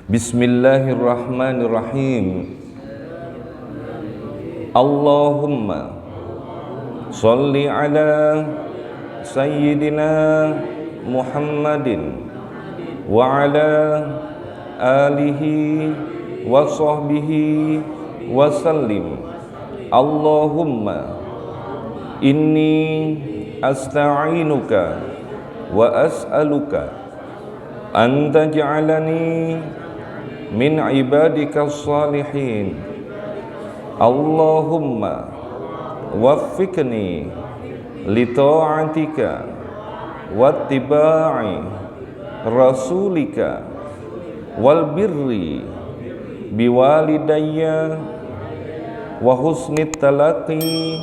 Bismillahirrahmanirrahim. Allahumma sholli ala sayyidina Muhammadin wa ala alihi wa sahbihi wa sallim. Allahumma inni asta'inuka wa as'aluka an taj'alani min ibadika salihin. Allahumma waffiqni li ta'atika wattiba'i rasulika wal birri biwalidayya wa husni talaqi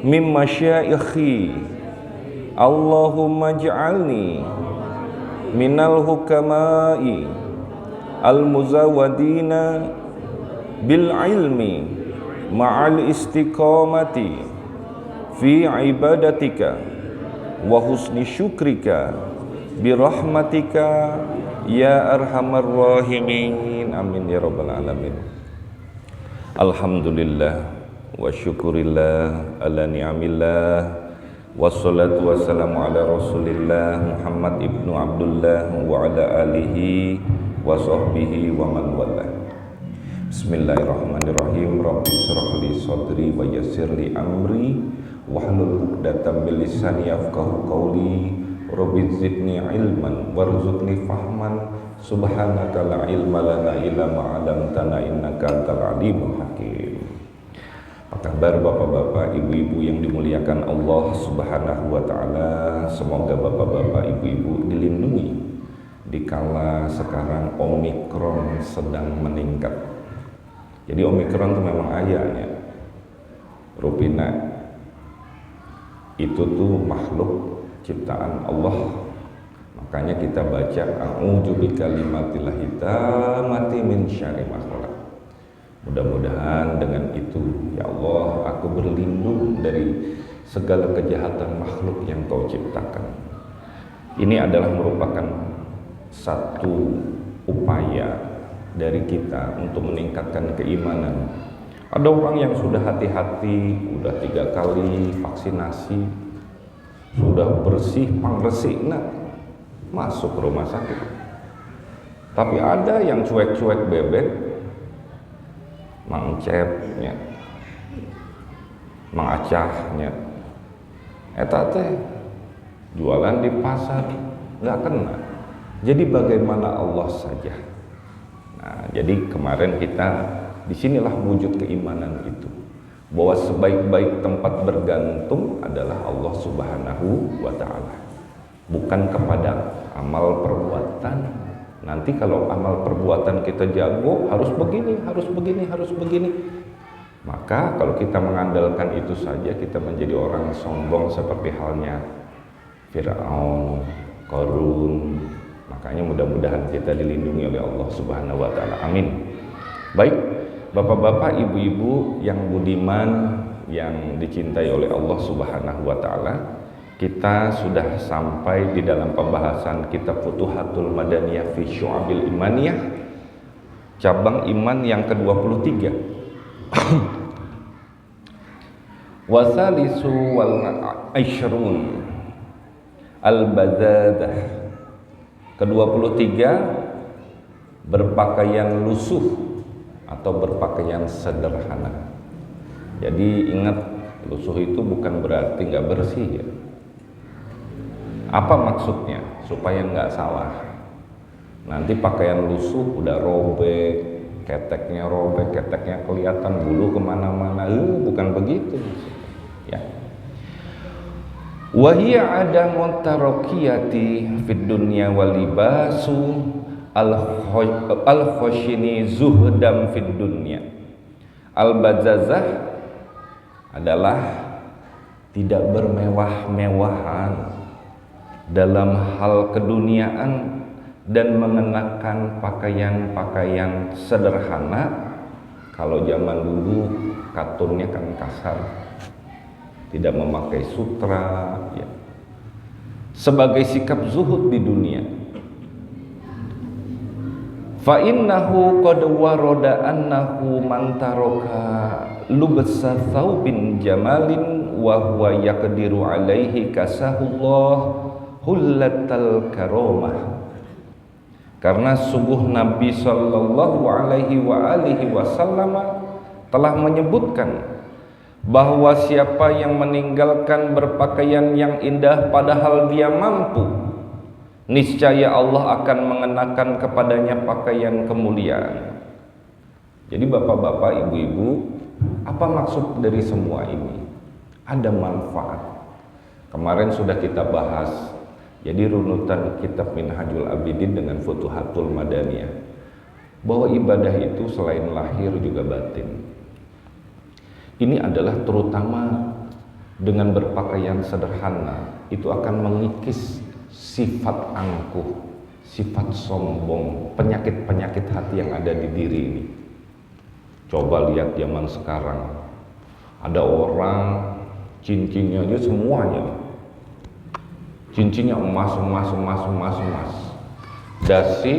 min masyaikhi. Allahumma ij'alni minal hukama'i al-muzawadina bil ilmi ma'al istiqamati fi ibadatika wa husni syukrika birahmatika ya arhamar rahimin. Amin ya rabbal alamin. Alhamdulillah wa syukurillah ala ni'amillah wassalatu wassalamu ala rasulillah Muhammad ibnu Abdullah wa ala alihi wa sahbihi wa man wala. Bismillahirrahmanirrahim. Rabbi shrah li sadri wa yassir li amri wahlul 'uqdatam min lisani yafqahu qawli. Rabbi zidni ilman warzuqni fahman. Subhanaka la ilma lana illa ma 'allamtana innaka antal alimul hakim. Apa kabar bapak-bapak, ibu-ibu yang dimuliakan Allah Subhanahu wa taala? Semoga bapak-bapak, ibu-ibu dilindungi dikala sekarang Omikron sedang meningkat. Jadi Omikron itu memang ayahnya Rupina itu tuh makhluk ciptaan Allah. Makanya kita baca a'udzu bikalimatillahit tammati min syarri ma khalaq. Mudah-mudahan dengan itu ya Allah aku berlindung dari segala kejahatan makhluk yang Kau ciptakan. Ini adalah merupakan satu upaya dari kita untuk meningkatkan keimanan. Ada orang yang sudah hati-hati, udah 3 kali vaksinasi, sudah bersih pangresik, masuk rumah sakit. Tapi ada yang cuek-cuek bebek, mangcepnya, mangacahnya, eta teh jualan di pasar nggak kena. Jadi bagaimana Allah saja. Nah, jadi kemarin kita disinilah wujud keimanan itu, bahwa sebaik-baik tempat bergantung adalah Allah Subhanahu wa ta'ala, bukan kepada amal perbuatan. Nanti kalau amal perbuatan kita jago, harus begini, harus begini, harus begini, maka kalau kita mengandalkan itu saja, kita menjadi orang sombong seperti halnya Fir'aun, Qarun. Makanya mudah-mudahan kita dilindungi oleh Allah Subhanahu wa taala. Amin. Baik, bapak-bapak, ibu-ibu yang budiman, yang dicintai oleh Allah Subhanahu wa taala, kita sudah sampai di dalam pembahasan kitab Futuhatul Madaniyah fi Syu'abil Imaniyah, cabang iman yang ke-23. Wasalisu wal ashrun al-bazadah. Ke-23, berpakaian lusuh atau berpakaian sederhana. Jadi ingat, lusuh itu bukan berarti nggak bersih ya. Apa maksudnya? Supaya nggak salah. Nanti pakaian lusuh udah robek, keteknya robek, keteknya kelihatan, bulu kemana-mana. Bukan begitu ya. Wahia ada montarokiyati fid dunya walibasu al-khoshini zuhdam fid dunya. Al-bazazah adalah tidak bermewah-mewahan dalam hal keduniaan dan mengenakan pakaian-pakaian sederhana. Kalau zaman dulu katunnya kan kasar, tidak memakai sutra ya, sebagai sikap zuhud di dunia. fa innahu qad warada annahu man taraka lubsa thawbin jamalin wa huwa yaqdiru alaihi kasahullah hullatal karamah. Karena sungguh Nabi sallallahu alaihi wasallam telah menyebutkan bahwa siapa yang meninggalkan berpakaian yang indah padahal dia mampu, niscaya Allah akan mengenakan kepadanya pakaian kemuliaan. Jadi bapak-bapak, ibu-ibu, apa maksud dari semua ini? Ada manfaat. Kemarin sudah kita bahas. Jadi runutan kitab Minhajul Abidin dengan Futuhatul Madaniyah, bahwa ibadah itu selain lahir juga batin. Ini adalah terutama dengan berpakaian sederhana, itu akan mengikis sifat angkuh, sifat sombong, penyakit-penyakit hati yang ada di diri ini. Coba lihat zaman sekarang, ada orang cincinnya aja semuanya, cincinnya emas, dasi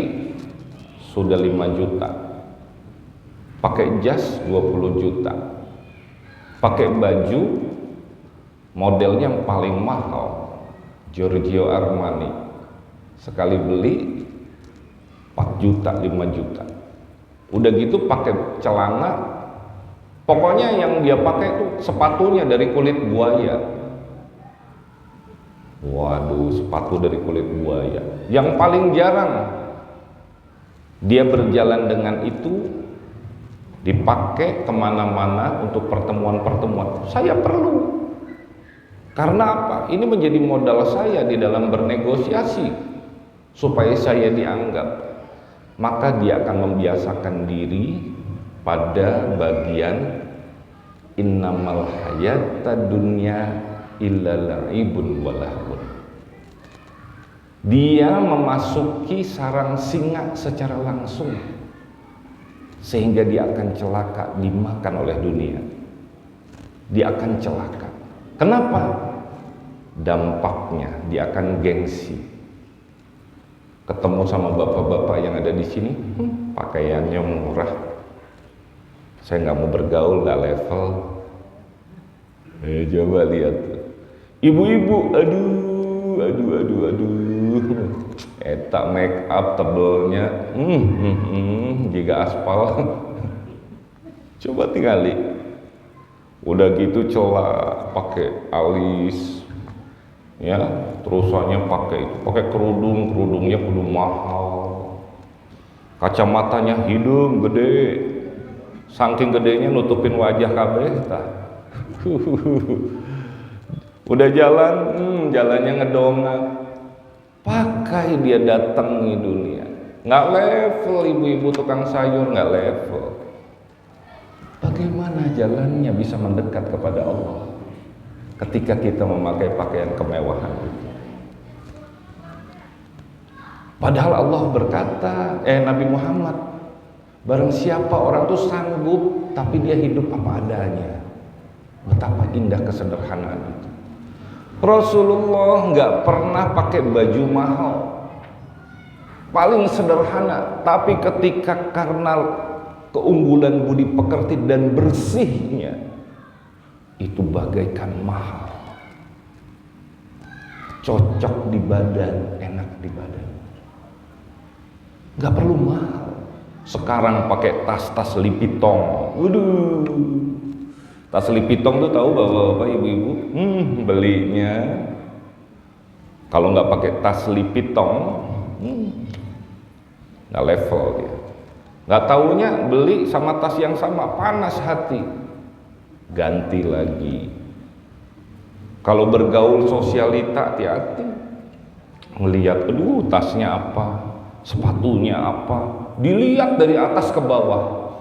sudah 5 juta, pakai jas 20 juta, pakai baju modelnya yang paling mahal, Giorgio Armani, sekali beli 4 juta, 5 juta. Udah gitu pakai celana, pokoknya yang dia pakai itu sepatunya dari kulit buaya. Waduh, sepatu dari kulit buaya. Yang paling jarang dia berjalan dengan itu, dipakai kemana-mana untuk pertemuan-pertemuan. Saya perlu. Karena apa? Ini menjadi modal saya di dalam bernegosiasi supaya saya dianggap. Maka dia akan membiasakan diri pada bagian innamal hayata dunya illa la'ibun walahun. Dia memasuki sarang singa secara langsung, sehingga dia akan celaka, dimakan oleh dunia. Dia akan celaka. Kenapa? Dampaknya dia akan gengsi. Ketemu sama bapak-bapak yang ada di sini, pakaiannya murah, saya nggak mau bergaul, nggak level. Coba lihat, ibu-ibu, aduh, etak make up tebelnya, jika aspal. Coba tinggali, udah gitu celak, pakai alis, ya, terusannya pakai kerudungnya kudu mahal, kacamatanya hidung gede, saking gedenya nutupin wajah kabeh tah. Udah jalan, jalannya ngedongak, pakai dia datangi dunia, nggak level. Ibu-ibu tukang sayur nggak level. Bagaimana jalannya bisa mendekat kepada Allah ketika kita memakai pakaian kemewahan itu? Padahal Allah berkata, Nabi Muhammad, barang siapa orang tuh sanggup tapi dia hidup apa adanya. Betapa indah kesederhanaan itu. Rasulullah nggak pernah pakai baju mahal, paling sederhana, tapi ketika karena keunggulan budi pekerti dan bersihnya, itu bagaikan mahal, cocok di badan, enak di badan, nggak perlu mahal. Sekarang pakai tas-tas Lipitong, tas Lipitong tuh tahu bapak-bapak, ibu-ibu, belinya kalau nggak pakai tas Lipitong, nggak level dia. Nggak taunya beli sama tas yang sama, panas hati, ganti lagi. Kalau bergaul sosialita, hati-hati, melihat, tasnya apa, sepatunya apa, dilihat dari atas ke bawah.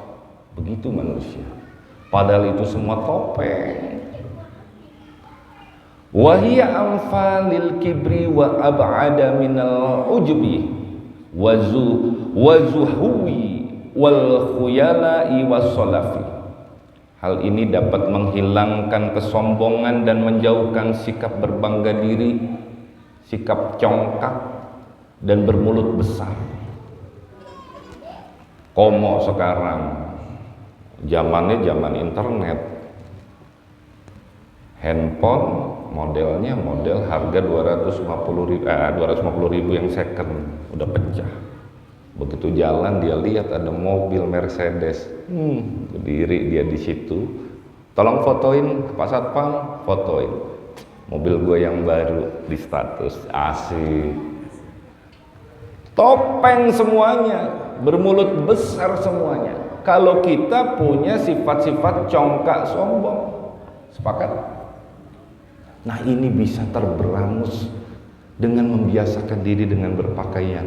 Begitu manusia. Padahal itu semua topeng. Wahia anfalil kibri wa ab'ada minal ujbi wazuhuwi wal khuyala'i wassolafi. Hal ini dapat menghilangkan kesombongan dan menjauhkan sikap berbangga diri, sikap congkak dan bermulut besar. Komo sekarang zamannya zaman internet, handphone modelnya model harga 250.000 yang second udah pecah. Begitu jalan dia lihat ada mobil Mercedes, berdiri dia di situ, tolong fotoin ke Pak Satpam, fotoin mobil gue yang baru di status. Asik, topeng semuanya, bermulut besar semuanya. Kalau kita punya sifat-sifat congkak sombong, sepakat? Nah, ini bisa terberangus dengan membiasakan diri dengan berpakaian,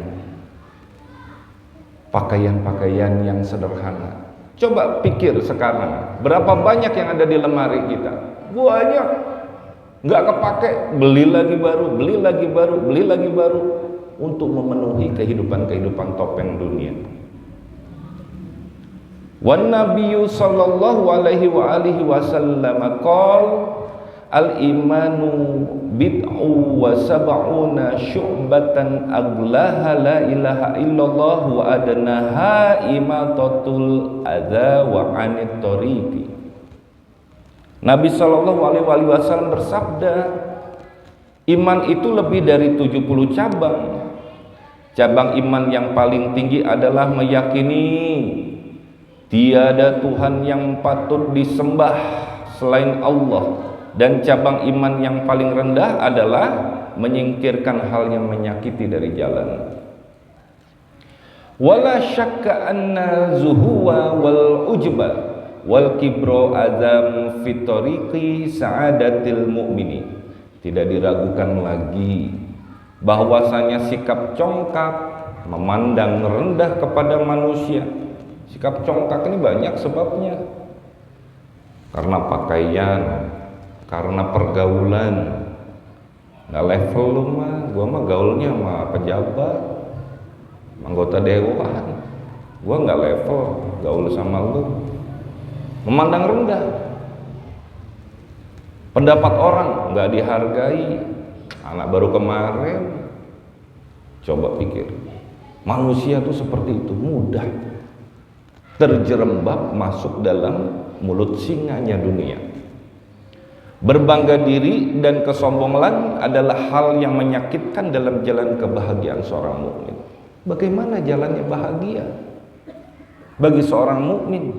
pakaian-pakaian yang sederhana. Coba pikir sekarang, berapa banyak yang ada di lemari kita? Banyak, nggak kepake, beli lagi baru, beli lagi baru, beli lagi baru, untuk memenuhi kehidupan topeng dunia. Wan Nabiyyu sallallahu alaihi wasallam qala al-imanu bid'u wa sab'una syu'batan aglaha la ilaha illallah wa adnaha imatatul adza wa 'anit tariqi. Nabi sallallahu alaihi wasallam bersabda, iman itu lebih dari 70 cabang. Cabang iman yang paling tinggi adalah meyakini tiada Tuhan yang patut disembah selain Allah. Dan cabang iman yang paling rendah adalah menyingkirkan hal yang menyakiti dari jalan. Wala syakka anna zuhuwa wal ujba wal kibro azam fitoriqi sa'adatil mu'mini. Tidak diragukan lagi bahwasanya sikap congkak, memandang rendah kepada manusia. Sikap congkak ini banyak sebabnya. Karena pakaian, karena pergaulan. Nggak level lu mah, gua mah gaulnya sama pejabat, anggota dewan, gua nggak level gaul sama lu. Memandang rendah, pendapat orang nggak dihargai. Anak baru kemarin, coba pikir, manusia tuh seperti itu, mudah terjerembab masuk dalam mulut singanya dunia. Berbangga diri dan kesombongan adalah hal yang menyakitkan dalam jalan kebahagiaan seorang mukmin. Bagaimana jalannya bahagia bagi seorang mukmin?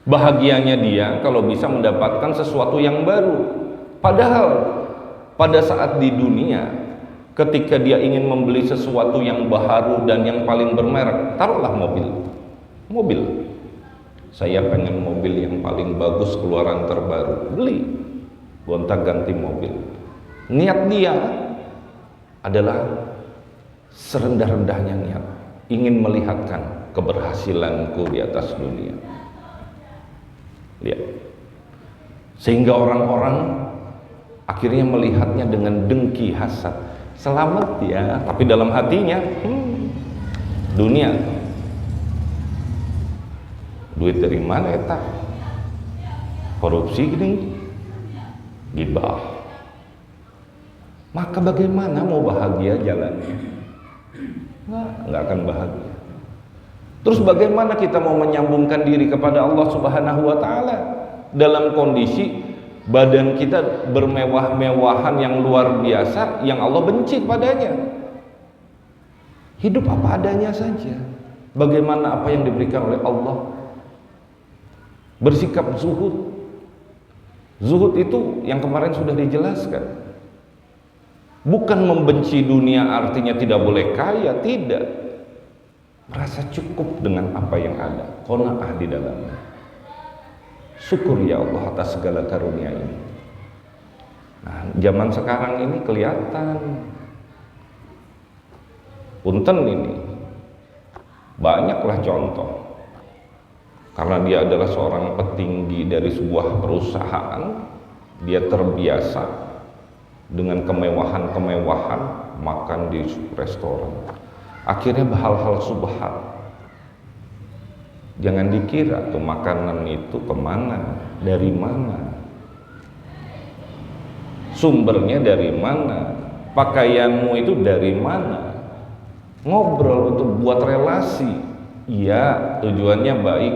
Bahagianya dia kalau bisa mendapatkan sesuatu yang baru. Padahal pada saat di dunia, ketika dia ingin membeli sesuatu yang baru dan yang paling bermerek, taruhlah mobil. Saya pengen mobil yang paling bagus, keluaran terbaru, beli, gonta-ganti mobil. Niat dia adalah serendah-rendahnya niat, ingin melihatkan keberhasilanku di atas dunia. Lihat, sehingga orang-orang akhirnya melihatnya dengan dengki hasad. Selamat ya, tapi dalam hatinya dunia. Duit dari mana eta? Korupsi gini, gibah. Maka bagaimana mau bahagia jalannya? Nggak akan bahagia. Terus bagaimana kita mau menyambungkan diri kepada Allah Subhanahu wa Ta'ala dalam kondisi badan kita bermewah-mewahan yang luar biasa yang Allah benci padanya? Hidup apa adanya saja. Bagaimana apa yang diberikan oleh Allah? Bersikap zuhud. Zuhud itu yang kemarin sudah dijelaskan, bukan membenci dunia artinya tidak boleh kaya, tidak. Merasa cukup dengan apa yang ada, qanaah di dalamnya. Syukur ya Allah atas segala karunia ini. Nah, zaman sekarang ini kelihatan punten ini banyaklah contoh. Karena dia adalah seorang petinggi dari sebuah perusahaan, dia terbiasa dengan kemewahan-kemewahan, makan di restoran. Akhirnya hal-hal subhat. Jangan dikira tuh makanan itu kemana, dari mana, sumbernya dari mana, pakaianmu itu dari mana. ngobrol, untuk buat relasi. Iya, tujuannya baik,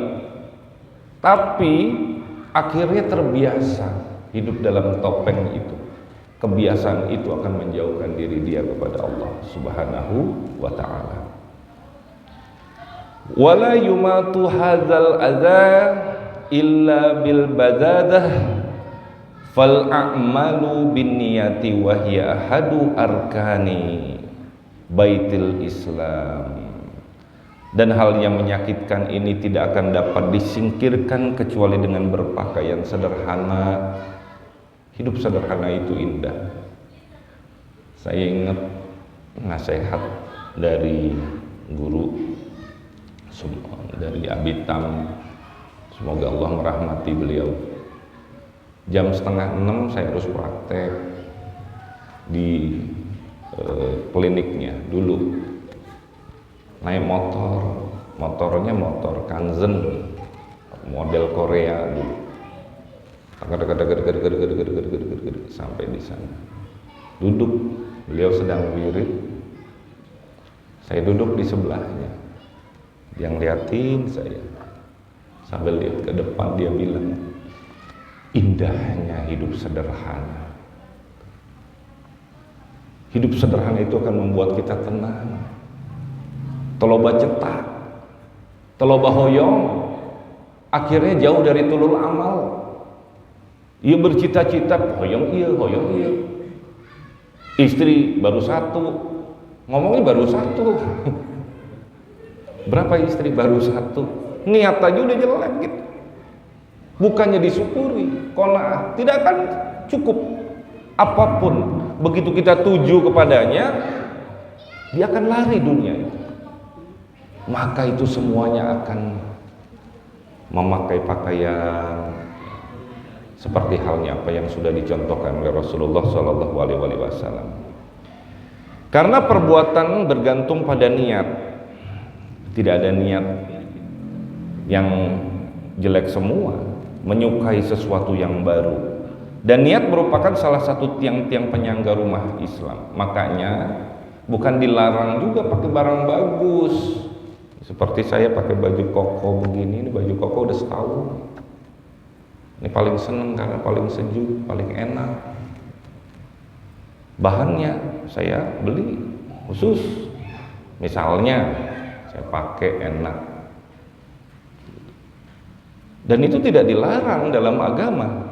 tapi akhirnya terbiasa hidup dalam topeng itu. Kebiasaan itu akan menjauhkan diri dia kepada Allah Subhanahu wa ta'ala. Wala yumatu hadzal adza illa bil badadah fal a'malu bin niyati wa hiya ahadu arkani baitil Islam. Dan hal yang menyakitkan ini tidak akan dapat disingkirkan kecuali dengan berpakaian sederhana. Hidup sederhana itu indah. Saya ingat nasihat dari guru, dari Abitam, semoga Allah merahmati beliau. Jam 5:30 saya harus praktek di kliniknya dulu. Naik motornya motor Kanzen model Korea dulu. Sampai di sana. Duduk, beliau sedang wirid. Saya duduk di sebelahnya. Dia ngeliatin saya. Sambil lihat ke depan dia bilang, indahnya hidup sederhana. Hidup sederhana itu akan membuat kita tenang. Teloba cetak, teloba hoyong, akhirnya jauh dari tulul amal. Ia bercita-cita hoyong iya. Istri baru satu, ngomongnya baru satu. Berapa istri? Baru satu. Niat aja udah jelek gitu. Bukannya disyukuri, qanaah, tidak akan cukup. Apapun begitu kita tuju kepadanya, dia akan lari dunia itu. Maka itu semuanya akan memakai pakaian seperti halnya apa yang sudah dicontohkan oleh Rasulullah SAW. Karena perbuatan bergantung pada niat. Tidak ada niat yang jelek semua, menyukai sesuatu yang baru. Dan niat merupakan salah satu tiang-tiang penyangga rumah Islam. Makanya bukan dilarang juga pakai barang bagus. Seperti saya pakai baju koko begini, ini baju koko udah setahun. Ini paling seneng karena paling sejuk, paling enak. Bahannya saya beli khusus. Misalnya saya pakai enak. Dan itu tidak dilarang dalam agama.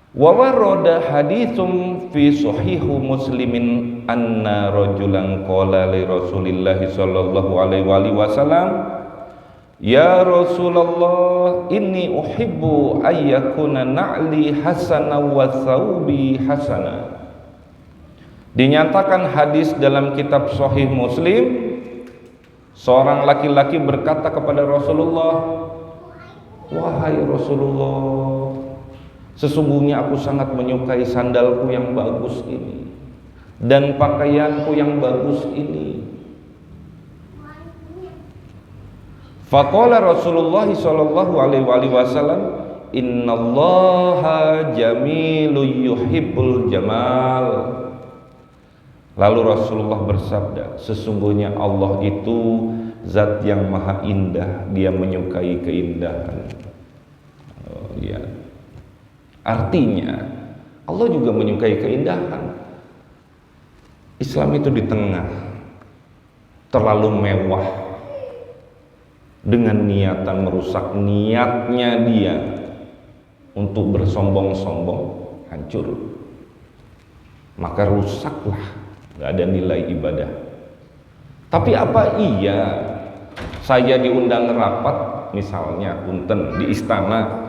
Wa warada haditsum fi sahihu Muslimin anna rajulan qala li Rasulillah sallallahu alaihi wasallam, ya Rasulullah, inni uhibbu ayyakuna na'li hasana wa thawbi hasana. Dinyatakan hadis dalam kitab Sahih Muslim, seorang laki-laki berkata kepada Rasulullah, wahai Rasulullah, sesungguhnya aku sangat menyukai sandalku yang bagus ini dan pakaianku yang bagus ini. Faqala Rasulullah sallallahu alaihi wasallam, innallaha jamilun yuhibbul jamal. Lalu Rasulullah bersabda, sesungguhnya Allah itu zat yang maha indah, dia menyukai keindahan. Ya. Artinya Allah juga menyukai keindahan. Islam itu di tengah, terlalu mewah dengan niatan merusak niatnya dia untuk bersombong-sombong, hancur. Maka rusaklah, nggak ada nilai ibadah. Tapi apa iya saya diundang rapat misalnya punten di istana,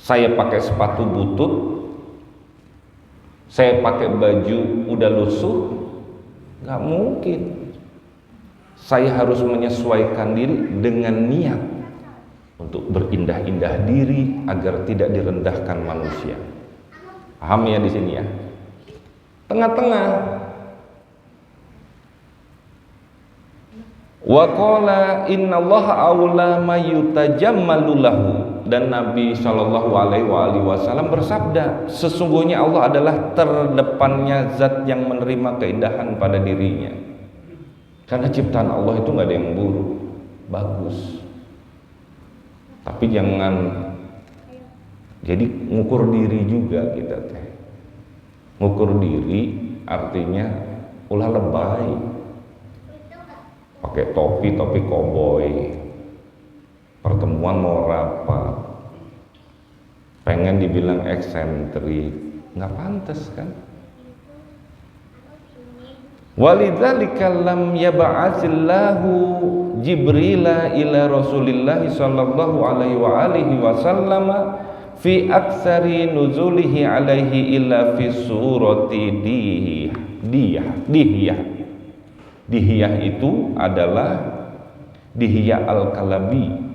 saya pakai sepatu butut, saya pakai baju udah lusuh? Nggak mungkin. Saya harus menyesuaikan diri dengan niat untuk berindah-indah diri agar tidak direndahkan manusia. Paham ya di sini ya? Tengah-tengah. Wa qala innallaha aula ma yutajammalu lahu. Dan Nabi Shallallahu alaihi wasallam bersabda, sesungguhnya Allah adalah terdepannya zat yang menerima keindahan pada dirinya. Karena ciptaan Allah itu nggak ada yang buruk, bagus. Tapi jangan jadi ngukur diri juga kita teh. Ngukur diri artinya ulah lebay. Pakai topi koboi. Pertemuan mau rapat. Pengen dibilang eksentrik, nggak pantas kan? Walidzalika lam yab'atsillahu Jibrila ila Rasulillah sallallahu alaihi wa alihi wasallam fi aktsari nuzulihi alaihi illa fi surati Dihiyah itu adalah Dihiyah al-Kalabi.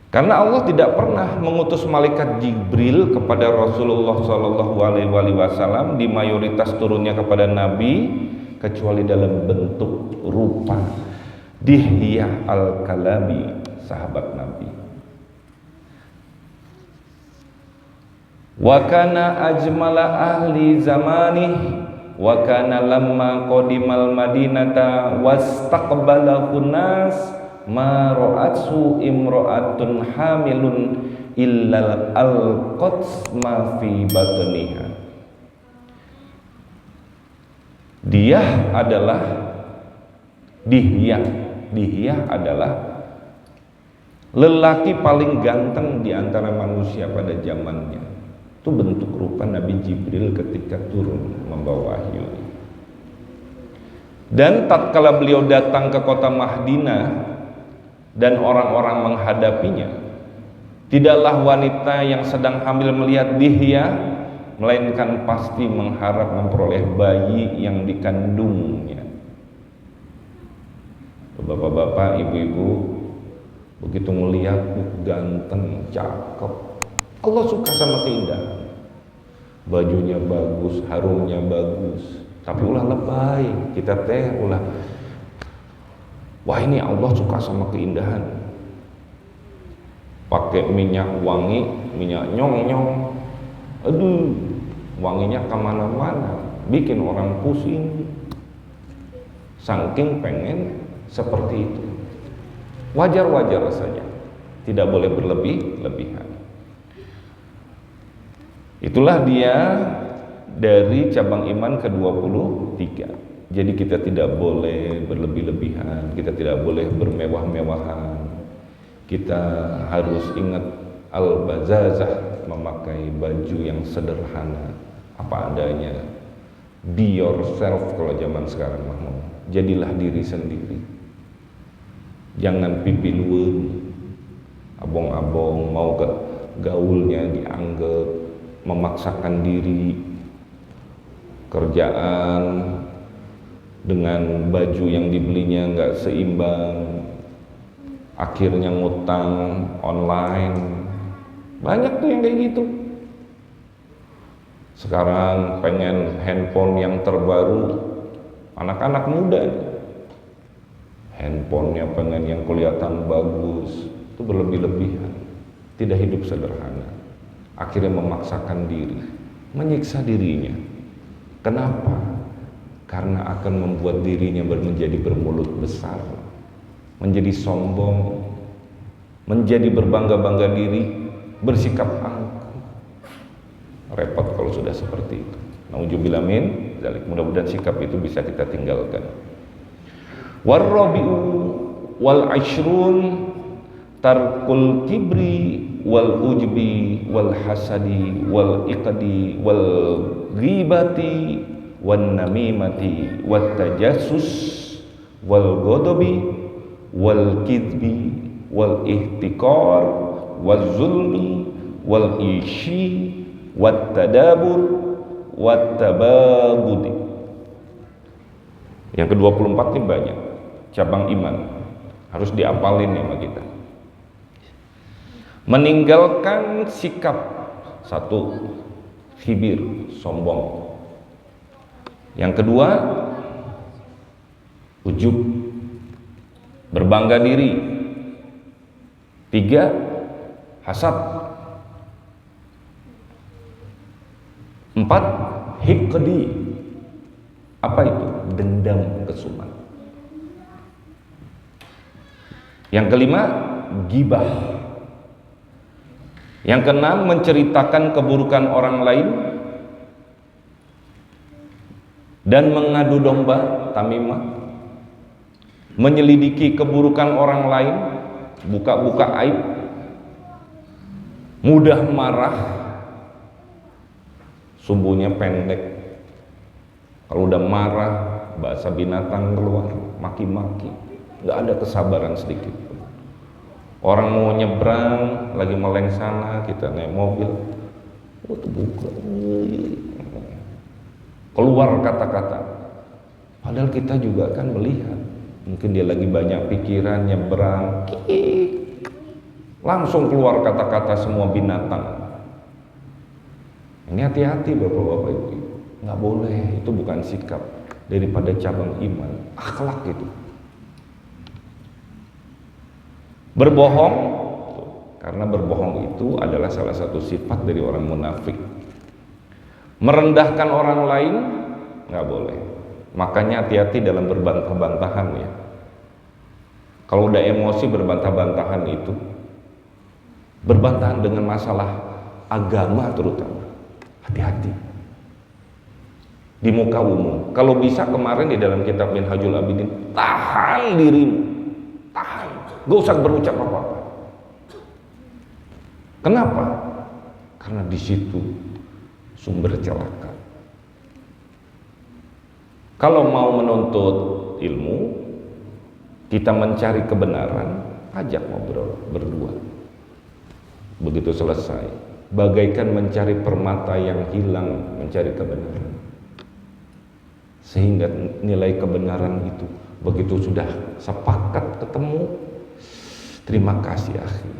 Karena Allah tidak pernah mengutus malaikat Jibril kepada Rasulullah sallallahu alaihi wasallam di mayoritas turunnya kepada Nabi kecuali dalam bentuk rupa Dihiyah al-Kalabi, sahabat Nabi. Wa kana ajmala ahli zamanih wa kana lamma qadimal madinata wastaqbalahu nas ma ra'atsu imra'atun hamilun illal alqats ma fi batniha. Dia adalah Dihiyah adalah lelaki paling ganteng di antara manusia pada zamannya. Itu bentuk rupa Nabi Jibril ketika turun membawa wahyu. Dan tatkala beliau datang ke kota Madinah dan orang-orang menghadapinya, tidaklah wanita yang sedang hamil melihat Dihiyah, melainkan pasti mengharap memperoleh bayi yang dikandungnya. Bapak-bapak, ibu-ibu, begitu melihat ganteng, cakep, Allah suka sama keindahan. Bajunya bagus, harumnya bagus, tapi ulah lebay, kita teh ulah, wah ini Allah suka sama keindahan. Pakai minyak wangi, minyak nyong-nyong, aduh, wanginya kemana-mana, bikin orang pusing. Saking pengen seperti itu. Wajar-wajar saja, tidak boleh berlebih-lebihan. Itulah dia dari cabang iman ke-23. Jadi kita tidak boleh berlebih-lebihan, kita tidak boleh bermewah-mewahan. Kita harus ingat al-bazazah, memakai baju yang sederhana, apa adanya. Be yourself kalau zaman sekarang mau. Jadilah diri sendiri. Jangan pipi luweuh, abong-abong mau ke gaulnya dianggap, memaksakan diri, kerjaan dengan baju yang dibelinya nggak seimbang, akhirnya ngutang online. Banyak tuh yang kayak gitu. Sekarang pengen handphone yang terbaru, anak-anak muda handphonenya pengen yang kelihatan bagus, itu berlebih-lebihan, tidak hidup sederhana, akhirnya memaksakan diri, menyiksa dirinya. Kenapa? Karena akan membuat dirinya menjadi bermulut besar, menjadi sombong, menjadi berbangga-bangga diri, bersikap angkuh. Repot kalau sudah seperti itu. Nauzubillah min dzalik. Mudah-mudahan sikap itu bisa kita tinggalkan. Warrabi'u wal ashrun tarkul kibri wal ujbi wal hasadi wal iqdi wal ghibati wan namimati wat tajassus wal ghadabi wal kidbi wal ihtikar wal zulmi wal ishi wat tadabur wat tabagudi. Yang ke-24 ini banyak cabang iman, harus diapalin ya sama kita. Meninggalkan sikap satu, khibir, sombong. Yang kedua, ujub, berbangga diri. Tiga, hasad. Empat, hiqdi. Apa itu? Dendam kesumat. Yang kelima, ghibah. Yang keenam, menceritakan keburukan orang lain dan mengadu domba, tamimah. Menyelidiki keburukan orang lain, buka-buka aib, mudah marah, sumbunya pendek. Kalau udah marah, bahasa binatang keluar, maki-maki, nggak ada kesabaran sedikit. Orang mau nyebrang, lagi meleng sana, kita naik mobil, buka, keluar kata-kata. Padahal kita juga kan melihat, mungkin dia lagi banyak pikiran, nyebrang, langsung keluar kata-kata semua binatang. Ini hati-hati bapak-bapak itu, nggak boleh, itu bukan sikap daripada cabang iman, akhlak itu. Berbohong, karena berbohong itu adalah salah satu sifat dari orang munafik. Merendahkan orang lain nggak boleh. Makanya hati-hati dalam berbantah-bantahan ya. Kalau udah emosi berbantah-bantahan itu, berbantahan dengan masalah agama terutama, hati-hati. Di muka umum, kalau bisa kemarin di dalam kitab Minhajul Abidin, tahan dirimu, tahan, gak usah berucap apa-apa. Kenapa? Karena di situ sumber celaka. Kalau mau menuntut ilmu, kita mencari kebenaran, ajak ngobrol berdua. Begitu selesai, bagaikan mencari permata yang hilang, mencari kebenaran. Sehingga nilai kebenaran itu begitu sudah sepakat ketemu, terima kasih akhi,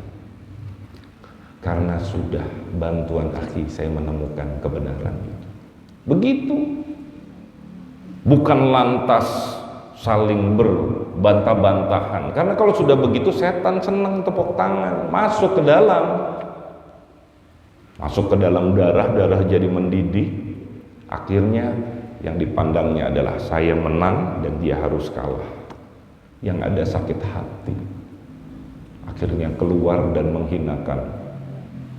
karena sudah bantuan akhi saya menemukan kebenaran itu. Begitu, bukan lantas saling berbantah-bantahan. Karena kalau sudah begitu setan senang tepuk tangan, masuk ke dalam darah jadi mendidih. Akhirnya yang dipandangnya adalah saya menang dan dia harus kalah. Yang ada sakit hati, akhirnya keluar dan menghinakan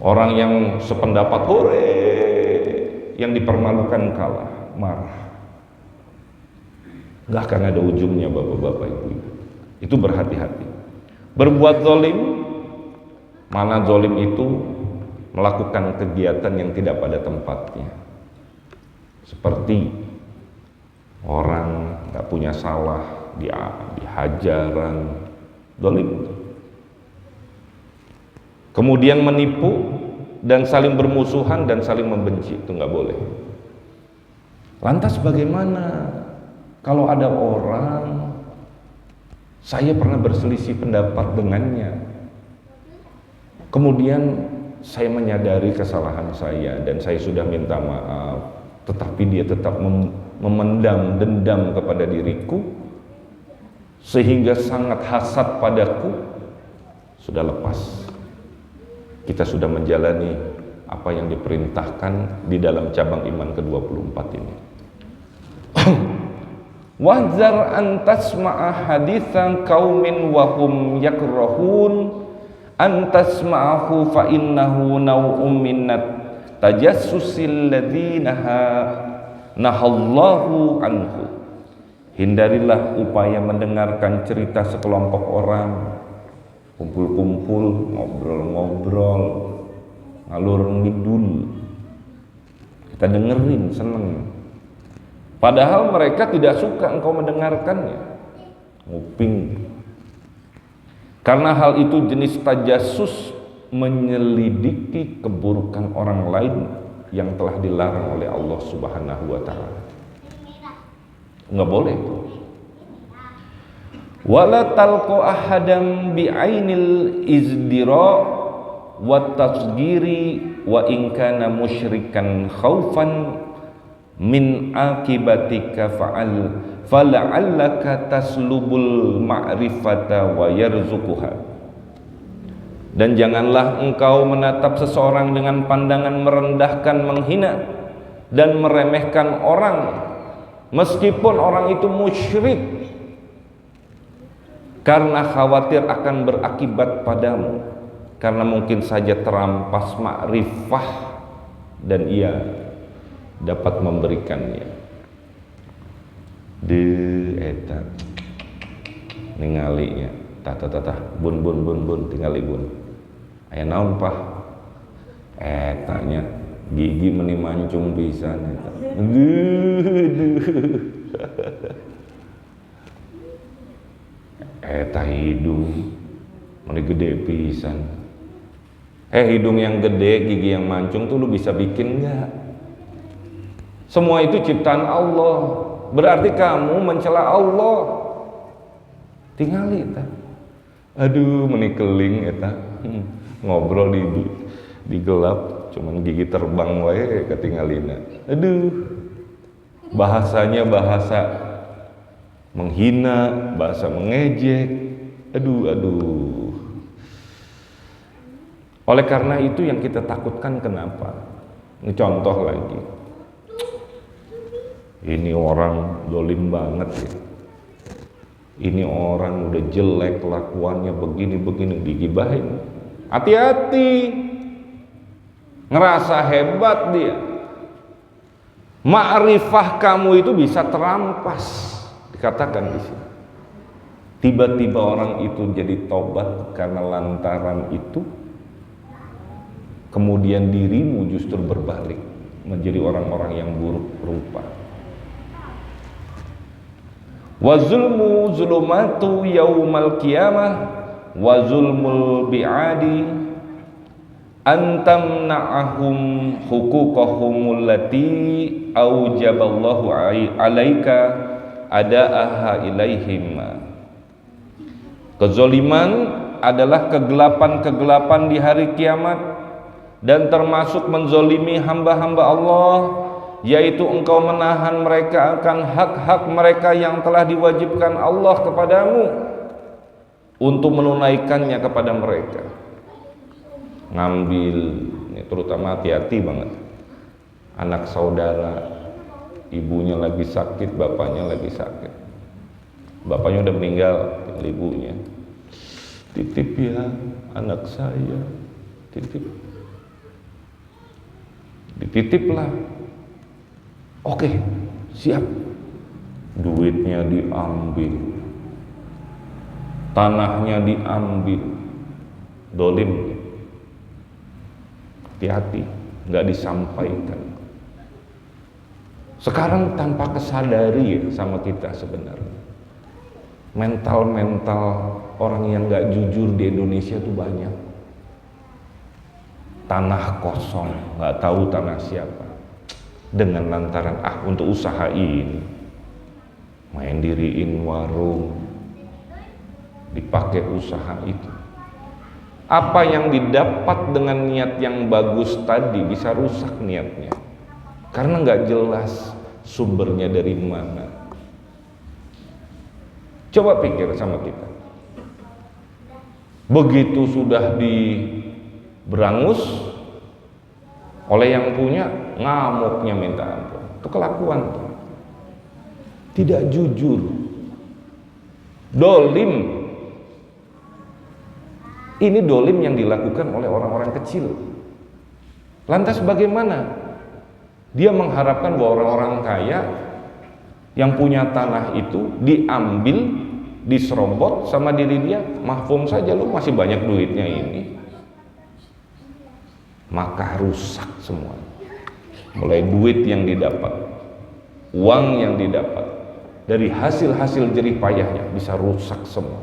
orang yang sependapat, hore, yang dipermalukan kalah, marah. Gak akan ada ujungnya bapak-bapak ibu-ibu. Itu berhati-hati. Berbuat zalim, mana zalim itu melakukan kegiatan yang tidak pada tempatnya. Seperti orang gak punya salah, dihajaran, zalim. Kemudian menipu dan saling bermusuhan dan saling membenci, itu gak boleh. Lantas bagaimana kalau ada orang, saya pernah berselisih pendapat dengannya, kemudian saya menyadari kesalahan saya dan saya sudah minta maaf, tetapi dia tetap memendam dendam kepada diriku sehingga sangat hasad padaku. Sudah lepas, kita sudah menjalani apa yang diperintahkan di dalam cabang iman ke-24 ini. Wahzar an tasma'a haditsan qaumin wa hum yakrahun an tasma'ahu fa innahu naw'um minnat tajassusil ladzina nahallahu anhu. Hindarilah upaya mendengarkan cerita sekelompok orang, kumpul-kumpul, ngobrol-ngobrol, ngalur ngidul, kita dengerin, seneng. Padahal mereka tidak suka engkau mendengarkannya, nguping. Karena hal itu jenis tajassus, menyelidiki keburukan orang lain yang telah dilarang oleh Allah Subhanahu wa taala. Enggak boleh. Wala talqa ahadam bi'ainil izdira wa tasghiri wa in kana musyrikan khaufan min akibatika fala'allaka taslubul ma'rifata wa yarzuquha. Dan janganlah engkau menatap seseorang dengan pandangan merendahkan, menghina dan meremehkan orang meskipun orang itu musyrik. karena khawatir akan berakibat padamu, karena mungkin saja terampas ma'rifah dan ia dapat memberikannya. De eta ningali nya tah bun tingali bun aya naon pah eta nya gigi meni mancung pisan eta eta hidung meni gede pisan. Hidung yang gede, gigi yang mancung tuh lu bisa bikin nggak? Semua itu ciptaan Allah. Berarti kamu mencela Allah. Tingali eta. Aduh, menikeling eta. Ngobrol di gelap, cuman gigi terbang wae ketinggalina. Aduh. Bahasanya bahasa menghina, bahasa mengejek. Aduh. Oleh karena itu yang kita takutkan kenapa? Ini contoh lagi. Ini orang dolim banget ya. Ini orang udah jelek kelakuannya begini digibahin. Hati-hati. Ngerasa hebat dia. Ma'rifah kamu itu bisa terampas. Dikatakan di sini. Tiba-tiba orang itu jadi tobat karena lantaran itu. Kemudian dirimu justru berbalik menjadi orang-orang yang buruk rupa. Wa zulmu zulumatu yaumal qiyamah wa zulmul bi'adi an tamna'ahum huquqahum allati aujaballahu alaika ada'aha ilaihim. Kezoliman adalah kegelapan-kegelapan di hari kiamat dan termasuk menzolimi hamba-hamba Allah, yaitu engkau menahan mereka akan hak-hak mereka yang telah diwajibkan Allah kepadamu untuk menunaikannya kepada mereka. Ngambil, ini terutama hati-hati banget. Anak saudara, ibunya lagi sakit, bapaknya lagi sakit. Bapaknya udah meninggal, ibunya. Titip ya anak saya, titip. Dititiplah. Oke, siap. Duitnya diambil, tanahnya diambil. Dolim. Hati-hati, nggak disampaikan. Sekarang tanpa kesadari sama kita sebenarnya. Mental orang yang nggak jujur di Indonesia tuh banyak. Tanah kosong, nggak tahu tanah siapa. Dengan lantaran untuk usaha ini, main diriin warung, dipakai usaha itu. Apa yang didapat dengan niat yang bagus tadi bisa rusak niatnya, karena nggak jelas sumbernya dari mana. Coba pikir sama kita. Begitu sudah berangus oleh yang punya, ngamuknya minta ampun. Itu kelakuan tuh. Tidak jujur, dolim. Ini dolim yang dilakukan oleh orang-orang kecil. Lantas bagaimana? Dia mengharapkan bahwa orang-orang kaya yang punya tanah itu diambil, diserobot sama diri dia. Mahfum saja, lu masih banyak duitnya ini. Maka rusak semua. Mulai duit yang didapat, uang yang didapat, dari hasil-hasil jerih payahnya bisa rusak semua.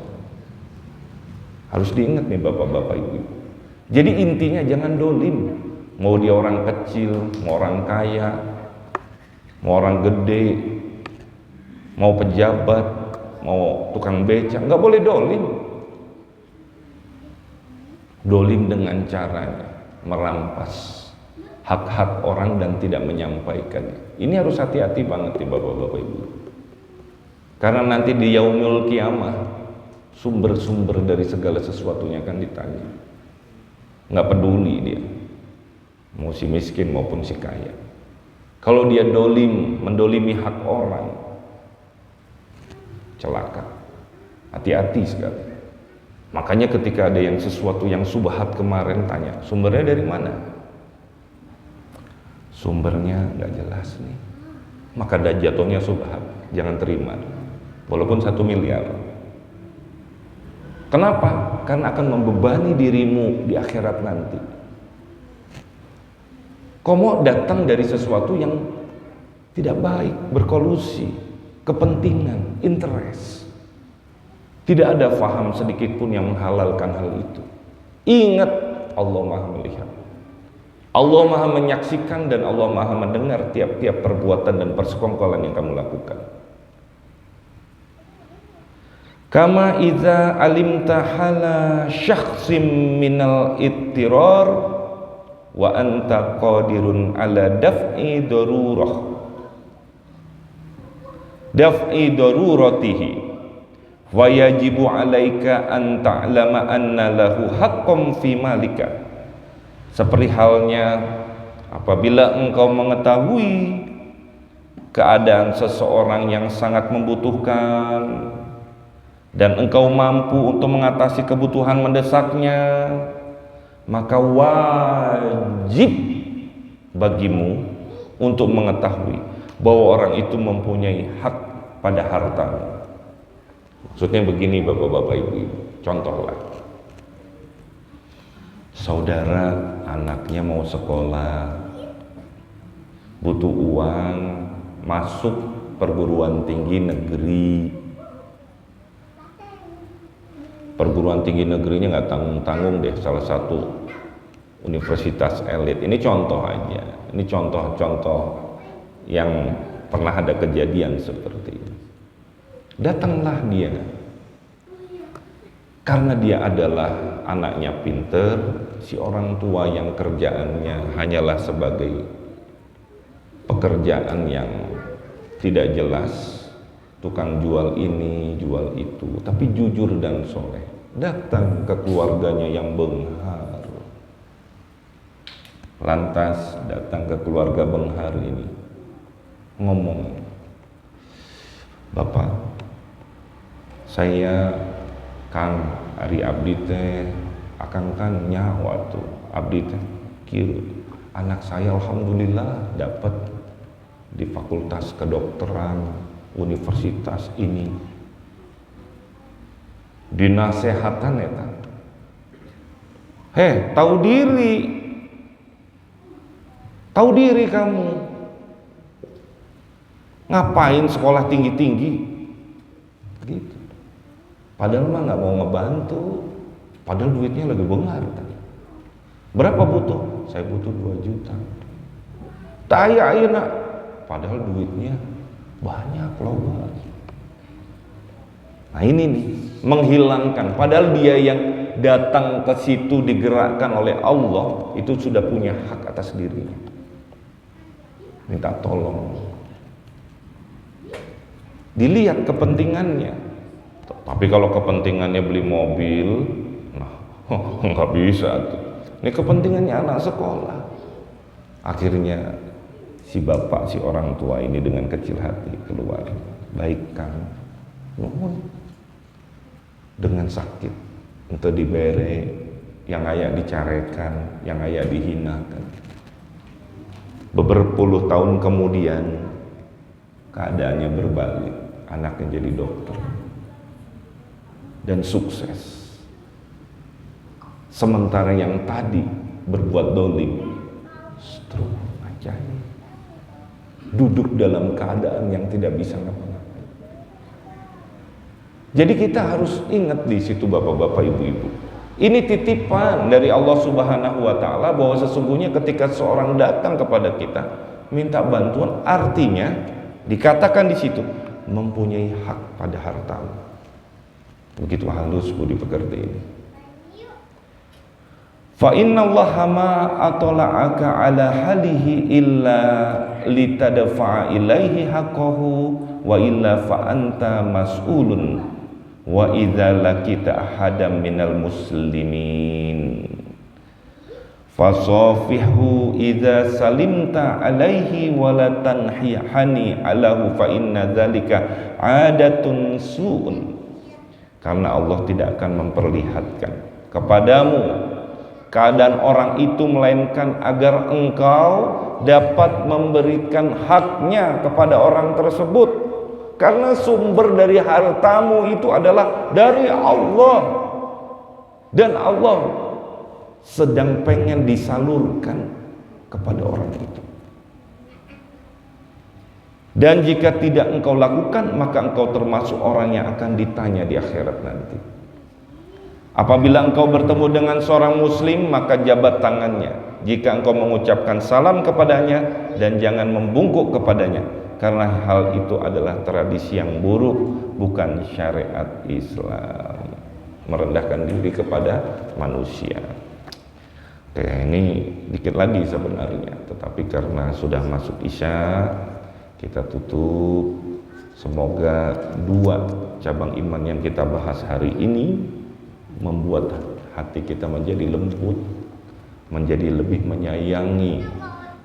Harus diingat nih bapak-bapak ibu. Jadi intinya jangan dolim. Mau dia orang kecil, mau orang kaya, mau orang gede, mau pejabat, mau tukang beca, nggak boleh dolim. Dolim dengan caranya merampas hak-hak orang dan tidak menyampaikannya. Ini harus hati-hati banget nih bapak-bapak ibu. Karena nanti di yaumul kiamah sumber-sumber dari segala sesuatunya akan ditanya. Nggak peduli dia, mau si miskin maupun si kaya. Kalau dia dolim, mendolimi hak orang, celaka. Hati-hati sekali. Makanya ketika ada yang sesuatu yang subhat kemarin tanya, sumbernya dari mana? Sumbernya nggak jelas nih. Maka jatuhnya subhat, jangan terima. Walaupun 1 miliar. Kenapa? Karena akan membebani dirimu di akhirat nanti. Kau mau datang dari sesuatu yang tidak baik, berkolusi, kepentingan, interest. Tidak ada faham sedikit pun yang menghalalkan hal itu. Ingat, Allah Maha melihat, Allah Maha menyaksikan, dan Allah Maha mendengar tiap-tiap perbuatan dan persekongkolan yang kamu lakukan. Kama idza alimta hala syakhsim minal ittirar wa anta qadirun ala daf'i daruratihi wa yajibu alaika an ta'lama anna lahu haqqan fi malika. Seperti halnya apabila engkau mengetahui keadaan seseorang yang sangat membutuhkan dan engkau mampu untuk mengatasi kebutuhan mendesaknya, maka wajib bagimu untuk mengetahui bahwa orang itu mempunyai hak pada hartamu. Maksudnya begini bapak-bapak ibu-ibu, contohlah saudara anaknya mau sekolah, butuh uang, masuk perguruan tinggi negeri. Perguruan tinggi negerinya nggak tanggung-tanggung deh, salah satu universitas elit. Ini contoh aja, ini contoh-contoh yang pernah ada kejadian seperti ini. Datanglah dia, karena dia adalah anaknya pinter, si orang tua yang kerjaannya hanyalah sebagai pekerjaan yang tidak jelas, tukang jual ini, jual itu, tapi jujur dan soleh, datang ke keluarganya yang benghar. Lantas datang ke keluarga benghar ini, ngomong, Bapak, saya Kang Ari Abdi teh, akang kan nyawa tuh Abdi teh kieu. Anak saya alhamdulillah dapat di fakultas kedokteran universitas ini. Dinasehatan eta. Tahu diri. Tahu diri kamu. Ngapain sekolah tinggi-tinggi? Gitu. Padahal mah nggak mau ngebantu. Padahal duitnya lagi benghar. Berapa butuh? Saya butuh 2 juta. Taya ayeuna. Padahal duitnya banyak loh. Nah ini nih, menghilangkan. Padahal dia yang datang ke situ digerakkan oleh Allah, itu sudah punya hak atas dirinya. Minta tolong. Dilihat kepentingannya. Tapi kalau kepentingannya beli mobil, nah nggak bisa tuh. Ini kepentingannya anak sekolah. Akhirnya si bapak, si orang tua ini dengan kecil hati keluar, baik Kang, nuhun, dengan sakit untuk dibere, yang aya dicarekan, yang aya dihinakan. Beberapa puluh tahun kemudian keadaannya berbalik, anaknya jadi dokter dan sukses. Sementara yang tadi berbuat dolim, stroke aja, duduk dalam keadaan yang tidak bisa ngapa-ngapain. Jadi kita harus ingat di situ bapak-bapak ibu-ibu. Ini titipan dari Allah Subhanahu wa taala bahwa sesungguhnya ketika seorang datang kepada kita minta bantuan, artinya dikatakan di situ mempunyai hak pada hartamu. Begitu halus budi pekerti ini. Fa innallaha ma atla'aka ala halihi illa litadfa'a ilaihi haqqahu wa illa fa anta mas'ulun wa idza laqita ahadam minal muslimin fasafihu idza salimta alaihi wa la tanhihani alahu fa inna dzalika adatun su'un karena Allah tidak akan memperlihatkan kepadamu keadaan orang itu melainkan agar engkau dapat memberikan haknya kepada orang tersebut, karena sumber dari hartamu itu adalah dari Allah dan Allah sedang pengen disalurkan kepada orang itu. Dan jika tidak engkau lakukan, maka engkau termasuk orang yang akan ditanya di akhirat nanti. Apabila engkau bertemu dengan seorang muslim, maka jabat tangannya jika engkau mengucapkan salam kepadanya, dan jangan membungkuk kepadanya, karena hal itu adalah tradisi yang buruk, bukan syariat Islam. Merendahkan diri kepada manusia. Oke, ini dikit lagi sebenarnya, tetapi karena sudah masuk Isya, kita tutup. Semoga dua cabang iman yang kita bahas hari ini membuat hati kita menjadi lembut, menjadi lebih menyayangi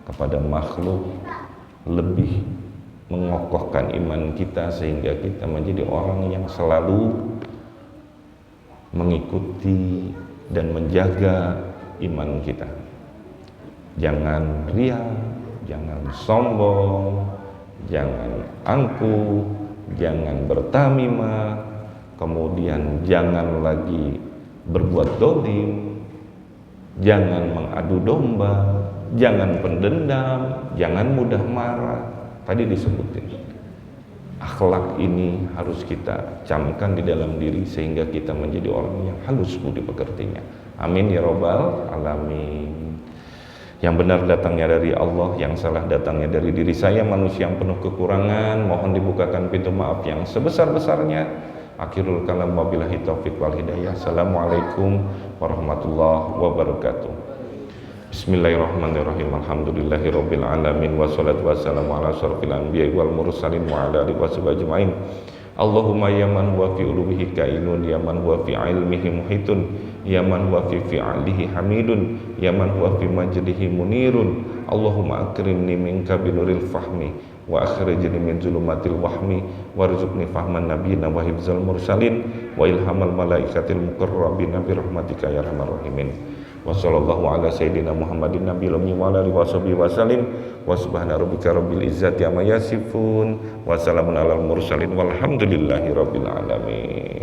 kepada makhluk, lebih mengokohkan iman kita, sehingga kita menjadi orang yang selalu mengikuti dan menjaga iman kita. Jangan ria, jangan sombong, jangan angkuh, jangan bertamimah, kemudian jangan lagi berbuat dolim, jangan mengadu domba, jangan pendendam, jangan mudah marah. Tadi disebutin akhlak ini harus kita camkan di dalam diri, sehingga kita menjadi orang yang halus budi pekertinya. Amin ya robbal alamin. Yang benar datangnya dari Allah, yang salah datangnya dari diri saya, manusia yang penuh kekurangan. Mohon dibukakan pintu maaf yang sebesar-besarnya. Akhirul kalam, wabillahi taufiq wal hidayah. Assalamualaikum warahmatullahi wabarakatuh. Bismillahirrahmanirrahim. Alhamdulillahirabbil alamin, wassalatu wassalamu ala asyrofil anbiya'i wal mursalin wa ala alihi washabihi ajmain. Allahumma ya man huwa fi ulubihi kainun, ya man huwa fi ilmihi muhitun, ya man huwa fi fi'alihi hamidun, ya man huwa fi majdihi munirun. Allahumma akrimni minka binuril fahmi, wa akhrijni min zulumatil wahmi, warzuqni fahman nabiyina wa hifzal mursalin, wa ilhamal malaikatil muqarrabin bi rahmatika ya arhamar rahimin. Wa sallallahu ala sayyidina Muhammadin nabiyil ummi wa ala alihi washabihi wasallim. Wa subhana rabbika rabbil izzati amma yasifun, wa salamun alal mursalin walhamdulillahi rabbil alamin.